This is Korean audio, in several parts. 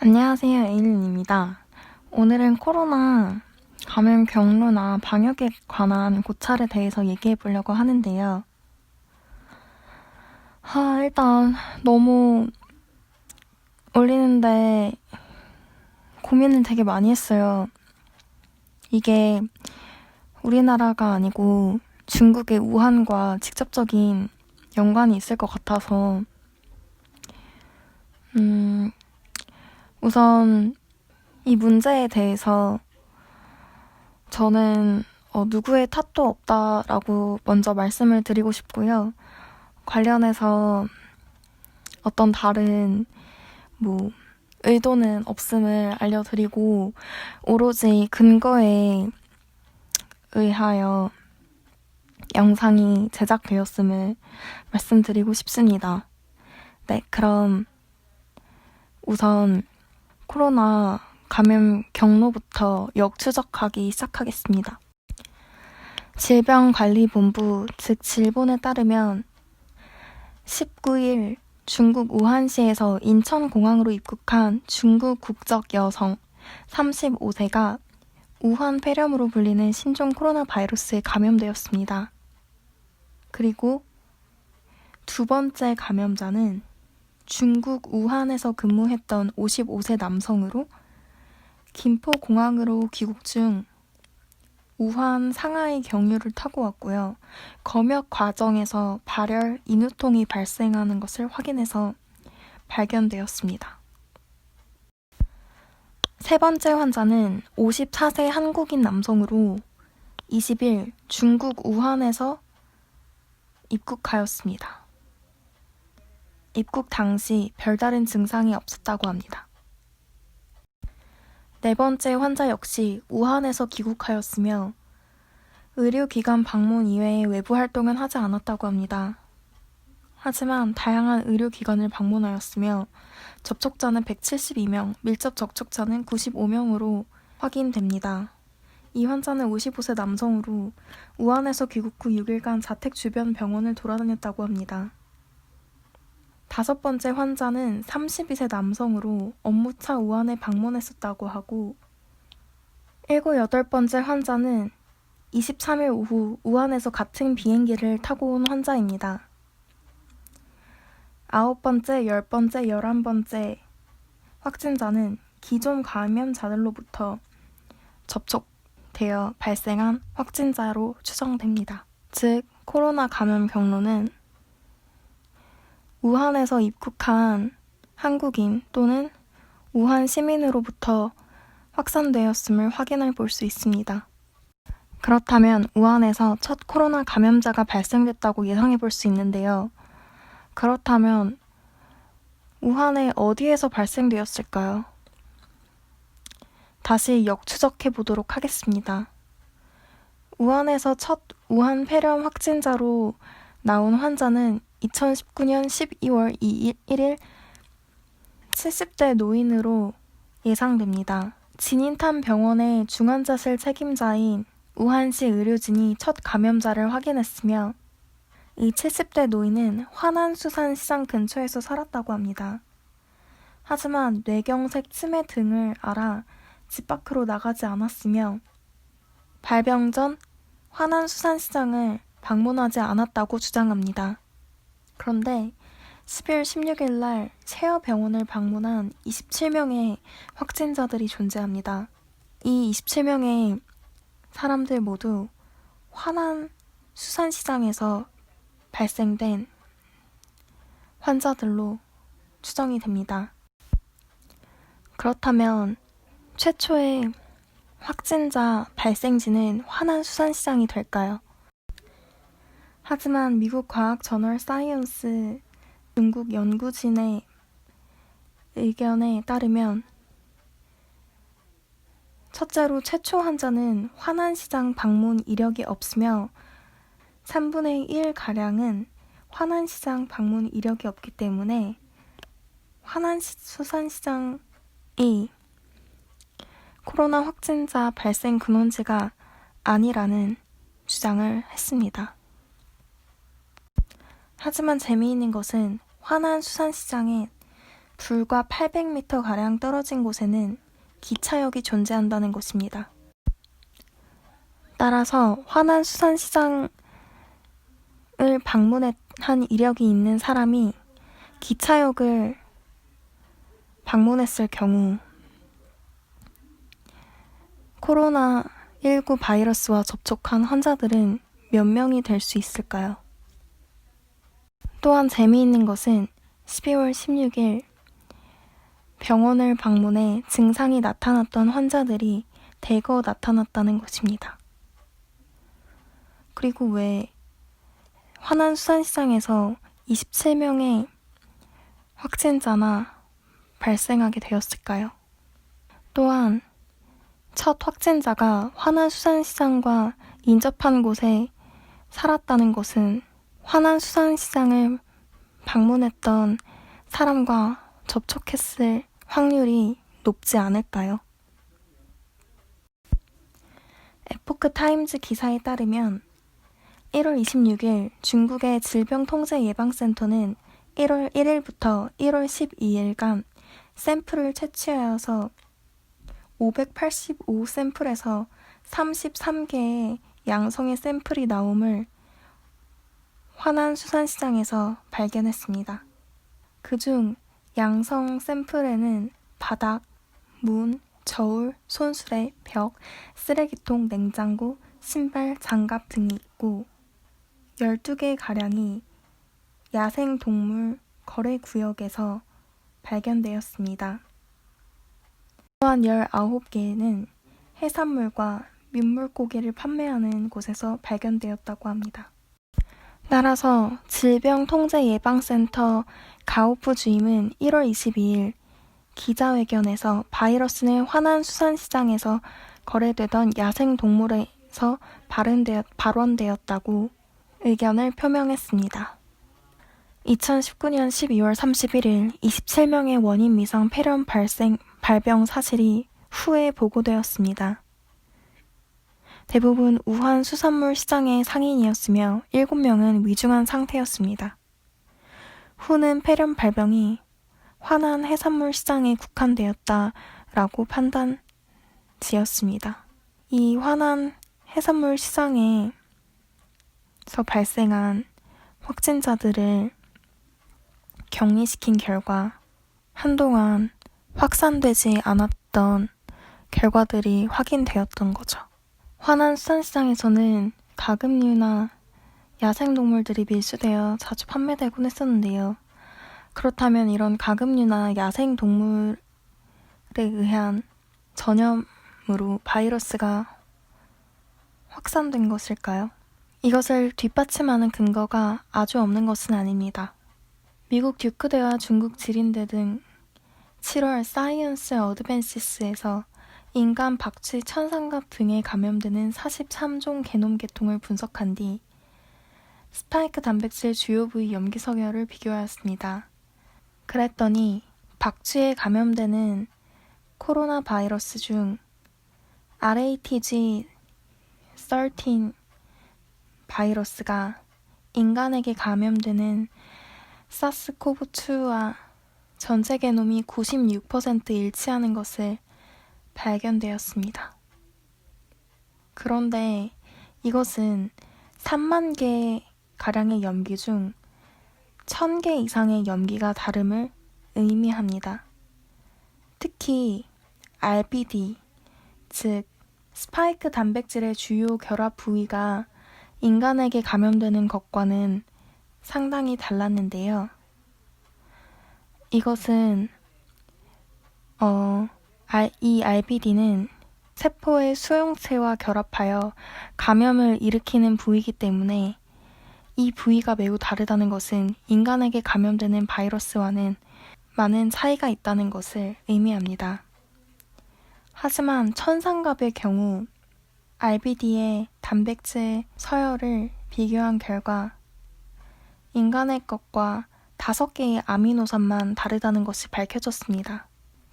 안녕하세요, 에일린입니다. 오늘은 코로나 감염 경로나 방역에 관한 고찰에 대해서 얘기해 보려고 하는데요. 일단 너무 올리는데 고민을 되게 많이 했어요. 이게 우리나라가 아니고 중국의 우한과 직접적인 연관이 있을 것 같아서 우선 이 문제에 대해서 저는 누구의 탓도 없다라고 먼저 말씀을 드리고 싶고요. 관련해서 어떤 다른 의도는 없음을 알려드리고 오로지 근거에 의하여 영상이 제작되었음을 말씀드리고 싶습니다. 네, 그럼 우선 코로나 감염 경로부터 역추적하기 시작하겠습니다. 질병관리본부, 즉 질본에 따르면 19일 중국 우한시에서 인천공항으로 입국한 중국 국적 여성 35세가 우한 폐렴으로 불리는 신종 코로나 바이러스에 감염되었습니다. 그리고 두 번째 감염자는 중국 우한에서 근무했던 55세 남성으로 김포공항으로 귀국 중 우한 상하이 경유를 타고 왔고요. 검역 과정에서 발열, 인후통이 발생하는 것을 확인해서 발견되었습니다. 세 번째 환자는 54세 한국인 남성으로 20일 중국 우한에서 입국하였습니다. 입국 당시 별다른 증상이 없었다고 합니다. 네 번째 환자 역시 우한에서 귀국하였으며 의료기관 방문 이외에 외부 활동은 하지 않았다고 합니다. 하지만 다양한 의료기관을 방문하였으며 접촉자는 172명, 밀접 접촉자는 95명으로 확인됩니다. 이 환자는 55세 남성으로 우한에서 귀국 후 6일간 자택 주변 병원을 돌아다녔다고 합니다. 다섯 번째 환자는 32세 남성으로 업무차 우한에 방문했었다고 하고 일곱, 여덟 번째 환자는 23일 오후 우한에서 같은 비행기를 타고 온 환자입니다. 아홉 번째, 열 번째, 11번째 확진자는 기존 감염자들로부터 접촉되어 발생한 확진자로 추정됩니다. 즉, 코로나 감염 경로는 우한에서 입국한 한국인 또는 우한 시민으로부터 확산되었음을 확인해 볼 수 있습니다. 그렇다면 우한에서 첫 코로나 감염자가 발생됐다고 예상해 볼 수 있는데요. 그렇다면 우한의 어디에서 발생되었을까요? 다시 역추적해 보도록 하겠습니다. 우한에서 첫 우한 폐렴 확진자로 나온 환자는 2019년 12월 1일 70대 노인으로 예상됩니다. 진인탄 병원의 중환자실 책임자인 우한시 의료진이 첫 감염자를 확인했으며 이 70대 노인은 화난수산시장 근처에서 살았다고 합니다. 하지만 뇌경색 치매 등을 알아 집 밖으로 나가지 않았으며 발병 전 화난수산시장을 방문하지 않았다고 주장합니다. 그런데 10일 16일 날 세어병원을 방문한 27명의 확진자들이 존재합니다. 이 27명의 사람들 모두 화난 수산시장에서 발생된 환자들로 추정이 됩니다. 그렇다면 최초의 확진자 발생지는 화난 수산시장이 될까요? 하지만 미국 과학 저널 사이언스 중국 연구진의 의견에 따르면 첫째로 최초 환자는 화난시장 방문 이력이 없으며 3분의 1가량은 화난시장 방문 이력이 없기 때문에 화난수산시장이 코로나 확진자 발생 근원지가 아니라는 주장을 했습니다. 하지만 재미있는 것은 화난수산시장에 불과 800m가량 떨어진 곳에는 기차역이 존재한다는 것입니다. 따라서 화난수산시장을 방문한 이력이 있는 사람이 기차역을 방문했을 경우 코로나19 바이러스와 접촉한 환자들은 몇 명이 될 수 있을까요? 또한 재미있는 것은 12월 16일 병원을 방문해 증상이 나타났던 환자들이 대거 나타났다는 것입니다. 그리고 왜 화난수산시장에서 27명의 확진자나 발생하게 되었을까요? 또한 첫 확진자가 화난수산시장과 인접한 곳에 살았다는 것은 화난수산시장을 방문했던 사람과 접촉했을 확률이 높지 않을까요? 에포크 타임즈 기사에 따르면 1월 26일 중국의 질병통제예방센터는 1월 1일부터 1월 12일간 샘플을 채취하여서 585샘플에서 33개의 양성의 샘플이 나옴을 화난수산시장에서 발견했습니다. 그중 양성 샘플에는 바닥, 문, 저울, 손수레, 벽, 쓰레기통, 냉장고, 신발, 장갑 등이 있고 12개가량이 야생동물 거래구역에서 발견되었습니다. 또한 19개는 해산물과 민물고기를 판매하는 곳에서 발견되었다고 합니다. 따라서 질병통제예방센터 가오프 주임은 1월 22일 기자회견에서 바이러스는 화난수산시장에서 거래되던 야생동물에서 발원되었다고 의견을 표명했습니다. 2019년 12월 31일 27명의 원인 미상 폐렴 발병 사실이 후에 보고되었습니다. 대부분 우한 수산물 시장의 상인이었으며 7명은 위중한 상태였습니다. 후는 폐렴 발병이 화난 해산물 시장에 국한되었다라고 판단 지었습니다. 이 화난 해산물 시장에서 발생한 확진자들을 격리시킨 결과 한동안 확산되지 않았던 결과들이 확인되었던 거죠. 화난 수산시장에서는 가금류나 야생동물들이 밀수되어 자주 판매되곤 했었는데요. 그렇다면 이런 가금류나 야생동물에 의한 전염으로 바이러스가 확산된 것일까요? 이것을 뒷받침하는 근거가 아주 없는 것은 아닙니다. 미국 듀크대와 중국 지린대 등 7월 사이언스 어드밴시스에서 인간 박쥐, 천상갑 등에 감염되는 43종 게놈 계통을 분석한 뒤 스파이크 단백질 주요 부위 염기 서열을 비교하였습니다. 그랬더니 박쥐에 감염되는 코로나 바이러스 중 RATG13 바이러스가 인간에게 감염되는 사스코브2와 전체 게놈이 96% 일치하는 것을 발견되었습니다. 그런데 이것은 3만 개 가량의 염기 중 1000개 이상의 염기가 다름을 의미합니다. 특히 RBD, 즉 스파이크 단백질의 주요 결합 부위가 인간에게 감염되는 것과는 상당히 달랐는데요. 이것은 이 RBD는 세포의 수용체와 결합하여 감염을 일으키는 부위이기 때문에 이 부위가 매우 다르다는 것은 인간에게 감염되는 바이러스와는 많은 차이가 있다는 것을 의미합니다. 하지만 천상갑의 경우 RBD의 단백질 서열을 비교한 결과 인간의 것과 5개의 아미노산만 다르다는 것이 밝혀졌습니다.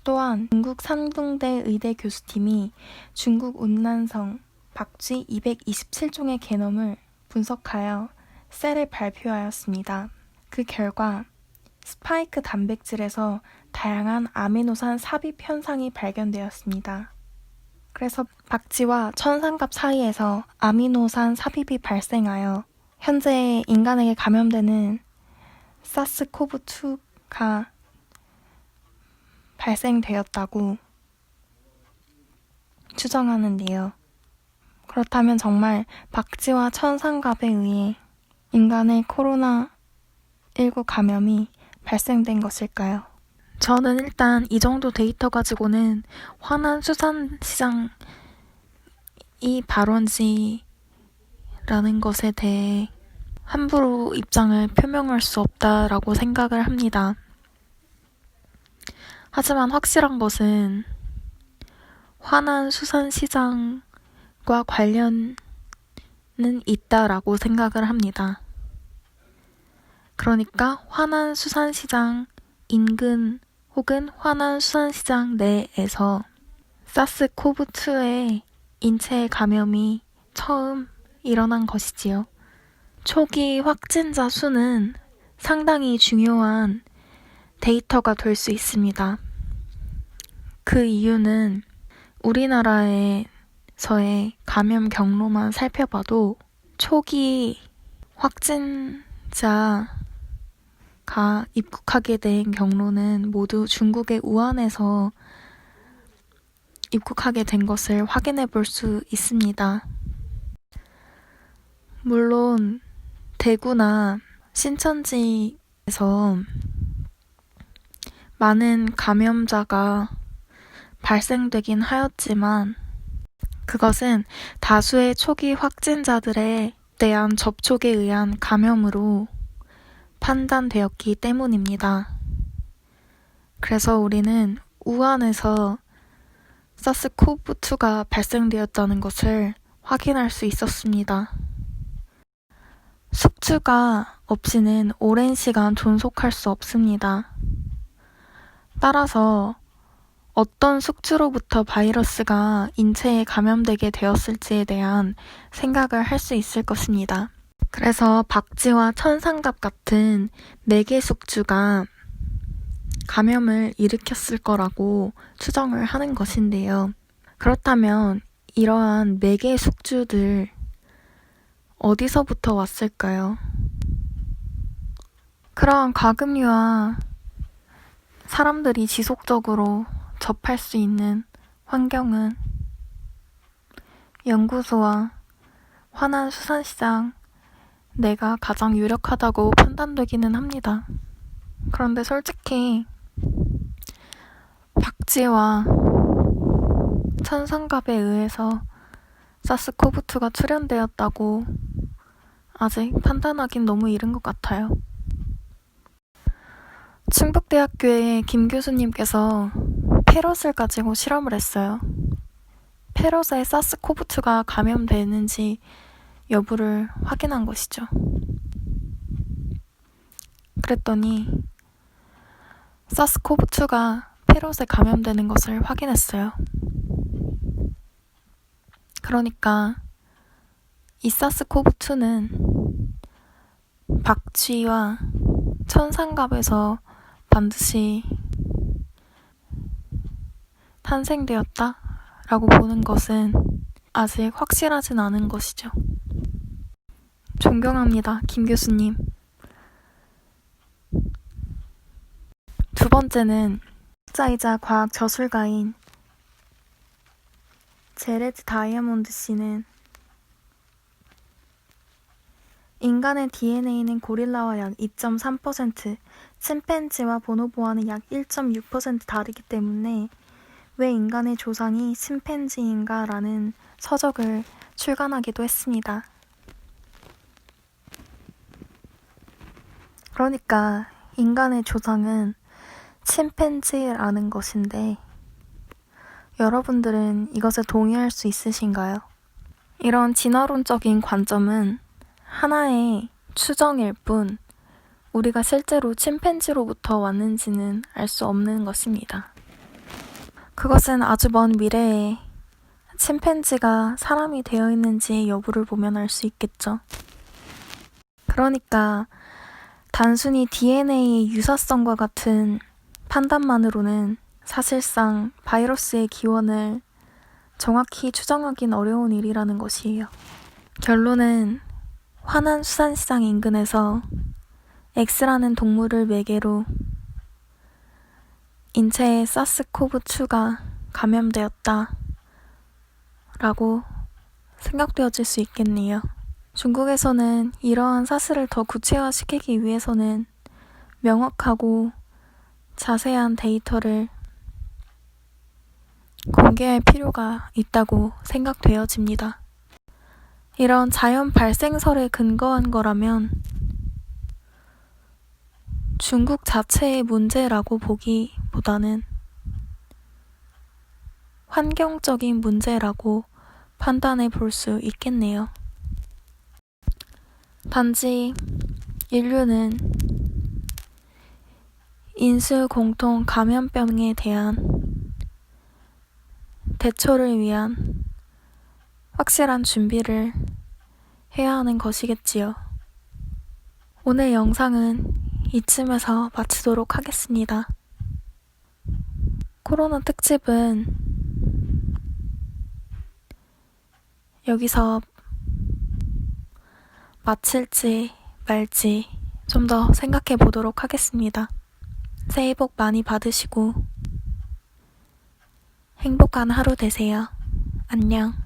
또한 중국 산둥대 의대 교수팀이 중국 운난성 박쥐 227종의 게놈을 분석하여 셀을 발표하였습니다. 그 결과 스파이크 단백질에서 다양한 아미노산 삽입 현상이 발견되었습니다. 그래서 박쥐와 천상갑 사이에서 아미노산 삽입이 발생하여 현재 인간에게 감염되는 사스코브2가 발생되었다고 추정하는데요. 그렇다면 정말 박쥐와 천상갑에 의해 인간의 코로나19 감염이 발생된 것일까요? 저는 일단 이 정도 데이터 가지고는 화난 수산시장이 발원지라는 것에 대해 함부로 입장을 표명할 수 없다라고 생각을 합니다. 하지만 확실한 것은 화난 수산시장과 관련은 있다라고 생각을 합니다. 그러니까 화난 수산시장 인근 혹은 화난 수산시장 내에서 사스코브2의 인체 감염이 처음 일어난 것이지요. 초기 확진자 수는 상당히 중요한 데이터가 될 수 있습니다. 그 이유는 우리나라에서의 감염 경로만 살펴봐도 초기 확진자가 입국하게 된 경로는 모두 중국의 우한에서 입국하게 된 것을 확인해 볼 수 있습니다. 물론 대구나 신천지에서 많은 감염자가 발생되긴 하였지만 그것은 다수의 초기 확진자들에 대한 접촉에 의한 감염으로 판단되었기 때문입니다. 그래서 우리는 우한에서 사스코브2가 발생되었다는 것을 확인할 수 있었습니다. 숙주가 없이는 오랜 시간 존속할 수 없습니다. 따라서 어떤 숙주로부터 바이러스가 인체에 감염되게 되었을지에 대한 생각을 할 수 있을 것입니다. 그래서 박쥐와 천상갑 같은 매개 숙주가 감염을 일으켰을 거라고 추정을 하는 것인데요. 그렇다면 이러한 매개 숙주들 어디서부터 왔을까요? 그러한 과금류와 사람들이 지속적으로 접할 수 있는 환경은 연구소와 화난 수산시장 내가 가장 유력하다고 판단되기는 합니다. 그런데 솔직히 박쥐와 천상갑에 의해서 사스코브2가 출현되었다고 아직 판단하긴 너무 이른 것 같아요. 충북대학교의 김 교수님께서 페럿을 가지고 실험을 했어요. 페럿에 사스코브2가 감염되는지 여부를 확인한 것이죠. 그랬더니 사스코브2가 페럿에 감염되는 것을 확인했어요. 그러니까 이 사스코브2는 박쥐와 천상갑에서 반드시 탄생되었다라고 보는 것은 아직 확실하진 않은 것이죠. 존경합니다, 김 교수님. 두 번째는 학자이자 과학 저술가인 제레드 다이아몬드 씨는 인간의 DNA는 고릴라와 약 2.3%, 침팬지와 보노보와는 약 1.6% 다르기 때문에 왜 인간의 조상이 침팬지인가 라는 서적을 출간하기도 했습니다. 그러니까 인간의 조상은 침팬지라는 것인데 여러분들은 이것에 동의할 수 있으신가요? 이런 진화론적인 관점은 하나의 추정일 뿐 우리가 실제로 침팬지로부터 왔는지는 알 수 없는 것입니다. 그것은 아주 먼 미래에 침팬지가 사람이 되어 있는지 여부를 보면 알 수 있겠죠. 그러니까 단순히 DNA의 유사성과 같은 판단만으로는 사실상 바이러스의 기원을 정확히 추정하긴 어려운 일이라는 것이에요. 결론은 화난 수산시장 인근에서 X라는 동물을 매개로 인체에 사스코브2가 감염되었다 라고 생각되어질 수 있겠네요. 중국에서는 이러한 사실을 더 구체화시키기 위해서는 명확하고 자세한 데이터를 공개할 필요가 있다고 생각되어집니다. 이런 자연 발생설에 근거한 거라면 중국 자체의 문제라고 보기보다는 환경적인 문제라고 판단해 볼 수 있겠네요. 단지 인류는 인수 공통 감염병에 대한 대처를 위한 확실한 준비를 해야 하는 것이겠지요. 오늘 영상은 이쯤에서 마치도록 하겠습니다. 코로나 특집은 여기서 마칠지 말지 좀 더 생각해 보도록 하겠습니다. 새해 복 많이 받으시고 행복한 하루 되세요. 안녕.